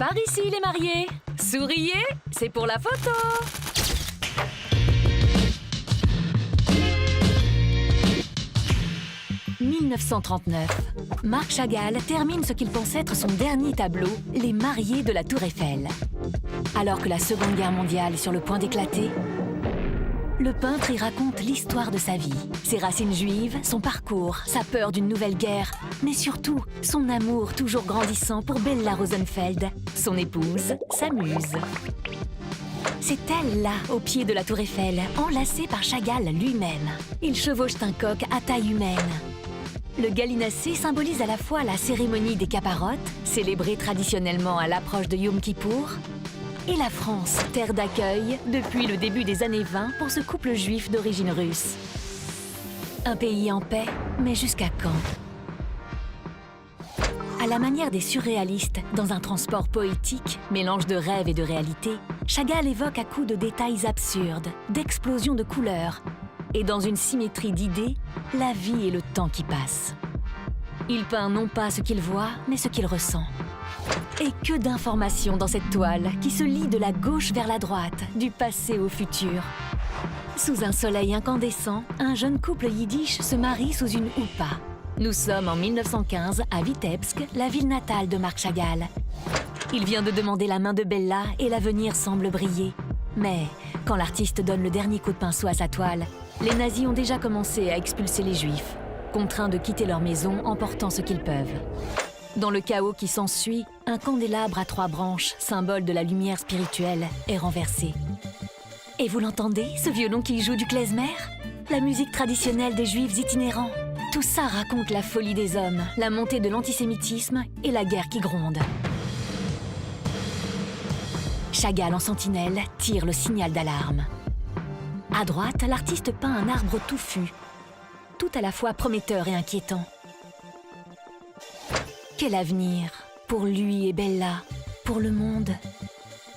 Par ici, les mariés. Souriez, c'est pour la photo. « 1939. Marc Chagall termine ce qu'il pense être son dernier tableau, Les mariés de la Tour Eiffel. Alors que la Seconde Guerre mondiale est sur le point d'éclater, le peintre y raconte l'histoire de sa vie, ses racines juives, son parcours, sa peur d'une nouvelle guerre, mais surtout son amour toujours grandissant pour Bella Rosenfeld, son épouse, sa muse. C'est elle, là, au pied de la Tour Eiffel, enlacée par Chagall lui-même. Il chevauche un coq à taille humaine. Le gallinacé symbolise à la fois la cérémonie des caparottes, célébrée traditionnellement à l'approche de Yom Kippour, et la France, terre d'accueil depuis le début des années 20 pour ce couple juif d'origine russe. Un pays en paix, mais jusqu'à quand? À la manière des surréalistes, dans un transport poétique, mélange de rêve et de réalité, Chagall évoque à coups de détails absurdes, d'explosions de couleurs, et dans une symétrie d'idées, la vie et le temps qui passe. Il peint non pas ce qu'il voit, mais ce qu'il ressent. Et que d'informations dans cette toile qui se lie de la gauche vers la droite, du passé au futur. Sous un soleil incandescent, un jeune couple yiddish se marie sous une houpa. Nous sommes en 1915 à Vitebsk, la ville natale de Marc Chagall. Il vient de demander la main de Bella et l'avenir semble briller. Mais quand l'artiste donne le dernier coup de pinceau à sa toile, les nazis ont déjà commencé à expulser les juifs, contraints de quitter leur maison en portant ce qu'ils peuvent. Dans le chaos qui s'ensuit, un candélabre à 3 branches, symbole de la lumière spirituelle, est renversé. Et vous l'entendez, ce violon qui joue du klezmer? La musique traditionnelle des juifs itinérants. Tout ça raconte la folie des hommes, la montée de l'antisémitisme et la guerre qui gronde. Chagall en sentinelle tire le signal d'alarme. À droite, l'artiste peint un arbre touffu, tout à la fois prometteur et inquiétant. Quel avenir pour lui et Bella, pour le monde?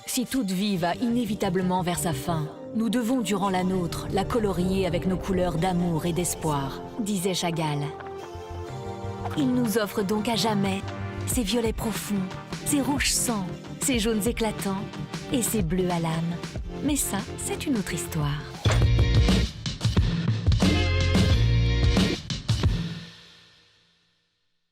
Si toute vie va inévitablement vers sa fin, nous devons, durant la nôtre, la colorier avec nos couleurs d'amour et d'espoir, disait Chagall. Il nous offre donc à jamais ces violets profonds, ces rouges sang, ces jaunes éclatants et ces bleus à l'âme. Mais ça, c'est une autre histoire.